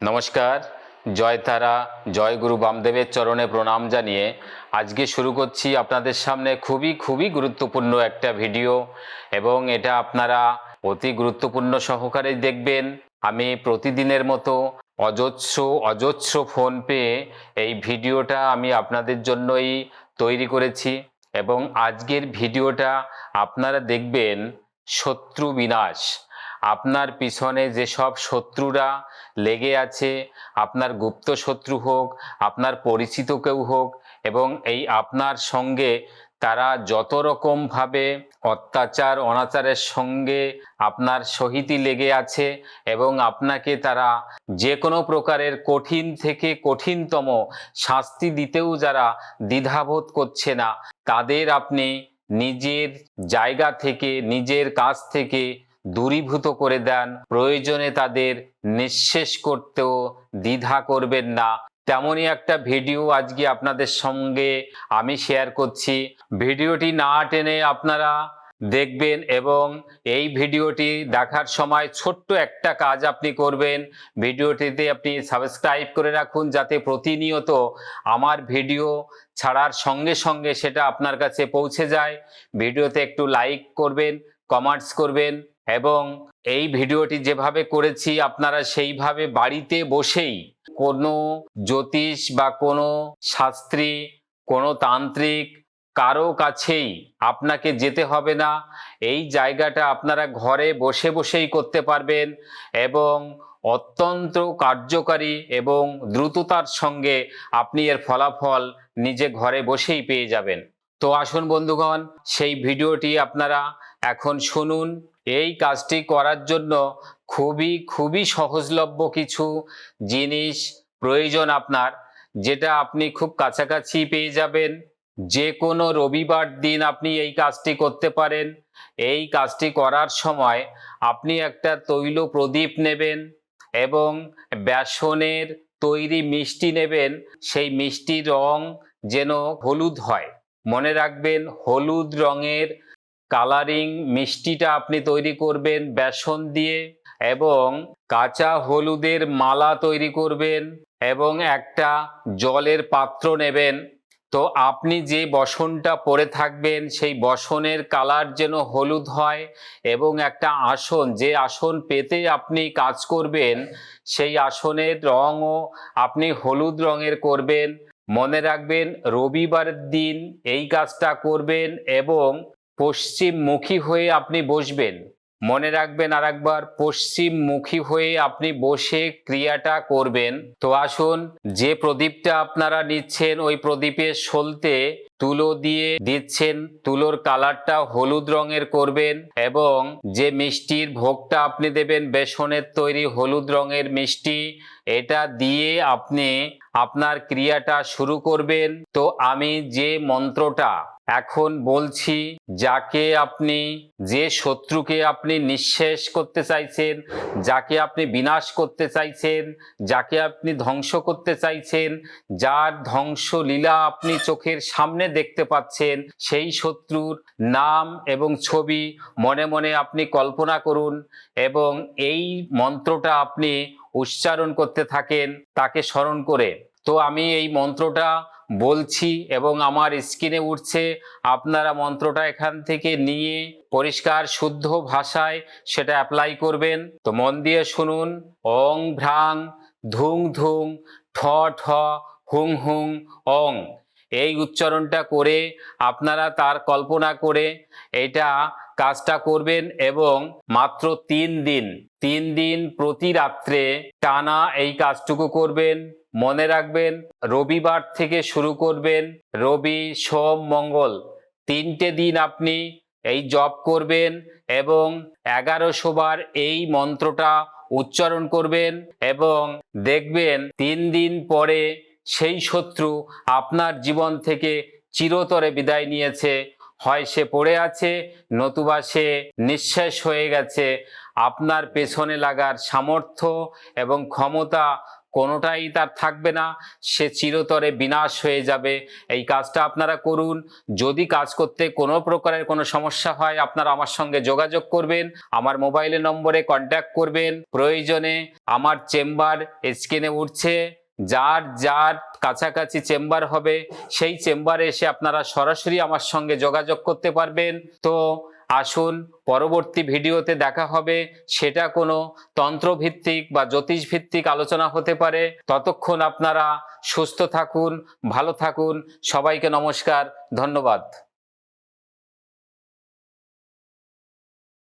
নমস্কার। জয় তারা, জয় গুরু বামদেবের চরণে প্রণাম জানিয়ে আজকে শুরু করছি আপনাদের সামনে খুবই গুরুত্বপূর্ণ একটা ভিডিও, এবং এটা আপনারা অতি গুরুত্বপূর্ণ সহকারে দেখবেন। আমি প্রতিদিনের মতো অজস্র ফোন পেয়ে এই ভিডিওটা আমি আপনাদের জন্যই তৈরি করেছি, এবং আজকের ভিডিওটা আপনারা দেখবেন শত্রু বিনাশ। আপনার পিছনে যেসব শত্রুরা লেগে আছে, আপনার গুপ্ত শত্রু হোক, আপনার পরিচিত কেউ হোক, এবং এই আপনার সঙ্গে তারা যত রকমভাবে অত্যাচার অনাচারের সঙ্গে আপনার সহিতই লেগে আছে, এবং আপনাকে তারা যে কোনো প্রকারের কঠিন থেকে কঠিনতম শাস্তি দিতেও যারা দ্বিধাবোধ করছে না, তাদের আপনি নিজের জায়গা থেকে নিজের কাছ থেকে দূরীভূত করে দেন। প্রয়োজনে তাদের নিঃশেষ করতেও দ্বিধা করবেন না। তেমনই একটা ভিডিও আজকে আপনাদের সঙ্গে আমি শেয়ার করছি। ভিডিওটি না টেনে আপনারা দেখবেন, এবং এই ভিডিওটি দেখার সময় ছোট্ট একটা কাজ আপনি করবেন। ভিডিওটিতে আপনি সাবস্ক্রাইব করে রাখুন, যাতে প্রতিনিয়ত আমার ভিডিও ছাড়ার সঙ্গে সঙ্গে সেটা আপনার কাছে পৌঁছে যায়। ভিডিওতে একটু লাইক করবেন, কমেন্টস করবেন, এবং এই ভিডিওটি যেভাবে করেছি আপনারা সেইভাবে বাড়িতে বসেই কোনো জ্যোতিষ বা কোনো শাস্ত্রী, কোনো তান্ত্রিক কারো কাছেই আপনাকে যেতে হবে না। এই জায়গাটা আপনারা ঘরে বসে বসেই করতে পারবেন, এবং অত্যন্ত কার্যকারী এবং দ্রুততার সঙ্গে আপনি এর ফলাফল নিজে ঘরে বসেই পেয়ে যাবেন। তো আসুন বন্ধুগণ, সেই ভিডিওটি আপনারা এখন শুনুন। এই কাজটি করার জন্য খুবই সহজলভ্য কিছু জিনিস প্রয়োজন আপনার, যেটা আপনি খুব কাছাকাছি পেয়ে যাবেন। যে কোনো রবিবার দিন আপনি এই কাজটি করতে পারেন। এই কাজটি করার সময় আপনি একটা তৈল প্রদীপ নেবেন, এবং বেসনের তৈরি মিষ্টি নেবেন। সেই মিষ্টির রং যেন হলুদ হয়। মনে রাখবেন, হলুদ রঙের কালারিং মিষ্টিটা আপনি তৈরি করবেন বেসন দিয়ে, এবং কাঁচা হলুদের মালা তৈরি করবেন, এবং একটা জলের পাত্র নেবেন। তো আপনি যে বসনটা পরে থাকবেন সেই বসনের কালার যেন হলুদ হয়, এবং একটা আসন, যে আসন পেতে আপনি কাজ করবেন সেই আসনের রঙও আপনি হলুদ রঙের করবেন। মনে রাখবেন, রবিবারের দিন এই কাজটা করবেন, এবং পশ্চিমমুখী হয়ে আপনি বসবেন। মনে রাখবেন আরেকবার, পশ্চিমমুখী হয়ে আপনি বসে ক্রিয়াটা করবেন। তো আসুন, যে প্রদীপটা আপনারা নিচ্ছেন ওই প্রদীপের সলতে তুলো দিয়ে দিচ্ছেন, তুলোর কালারটা হলুদ রঙের করবেন, এবং যে মিষ্টির ভোগটা আপনি দেবেন বেসনের তৈরি হলুদ রঙের মিষ্টি, এটা দিয়ে আপনি আপনার ক্রিয়াটা শুরু করবেন। তো আমি যে মন্ত্রটা এখন বলছি, যাকে আপনি, যে শত্রুকে আপনি নিঃশেষ করতে চাইছেন, যাকে আপনি বিনাশ করতে চাইছেন, যাকে আপনি ধ্বংস করতে চাইছেন, যার ধ্বংস লীলা আপনি চোখের সামনে দেখতে পাচ্ছেন, সেই শত্রুর নাম এবং ছবি মনে মনে আপনি কল্পনা করুন, এবং এই মন্ত্রটা আপনি উচ্চারণ করতে থাকেন তাকে স্মরণ করে। তো আমি এই মন্ত্রটা বলছি এবং আমার স্ক্রিনে উঠছে, আপনারা মন্ত্রটা এখান থেকে নিয়ে পরিষ্কার শুদ্ধ ভাষায় সেটা অ্যাপ্লাই করবেন। তো মন দিয়ে শুনুন। ওং ভ্রাং ধুং ধুং ঠ ঠ হুং হুং ওং। এই উচ্চারণটা করে আপনারা তার কল্পনা করে এটা কাজটা করবেন, এবং মাত্র 3 দিন প্রতি রাত্রে টানা এই কাজটুকু করবেন। মনে রাখবেন, রবিবার থেকে শুরু করবেন। রবি, সোম, মঙ্গল 3টে দিন আপনি এই জপ করবেন, এবং 1100 বার এই মন্ত্রটা উচ্চারণ করবেন, এবং দেখবেন 3 দিন পরে সেই শত্রু আপনার জীবন থেকে চিরতরে বিদায় নিয়েছে। হয় সে পড়ে আছে, নতুবা সে নিঃশেষ হয়ে গেছে। আপনার পেছনে লাগার সামর্থ্য এবং ক্ষমতা কোনোটাই তার থাকবে না, সে চিরতরে বিনাশ হয়ে যাবে। এই কাজটা আপনারা করুন। যদি কাজ করতে কোনো প্রকারের কোনো সমস্যা হয় আপনারা আমার সঙ্গে যোগাযোগ করবেন, আমার মোবাইলের নম্বরে কন্ট্যাক্ট করবেন। প্রয়োজনে আমার চেম্বার স্ক্রিনে উঠছে, যার যার কাছাকাছি চেম্বার হবে সেই চেম্বারে এসে আপনারা সরাসরি আমার সঙ্গে যোগাযোগ করতে পারবেন। তো আসুন, পরবর্তী ভিডিওতে দেখা হবে, সেটা কোনো তন্ত্রভিত্তিক বা জ্যোতিষ ভিত্তিক আলোচনা হতে পারে। ততক্ষণ আপনারা সুস্থ থাকুন, ভালো থাকুন। সবাইকে নমস্কার, ধন্যবাদ।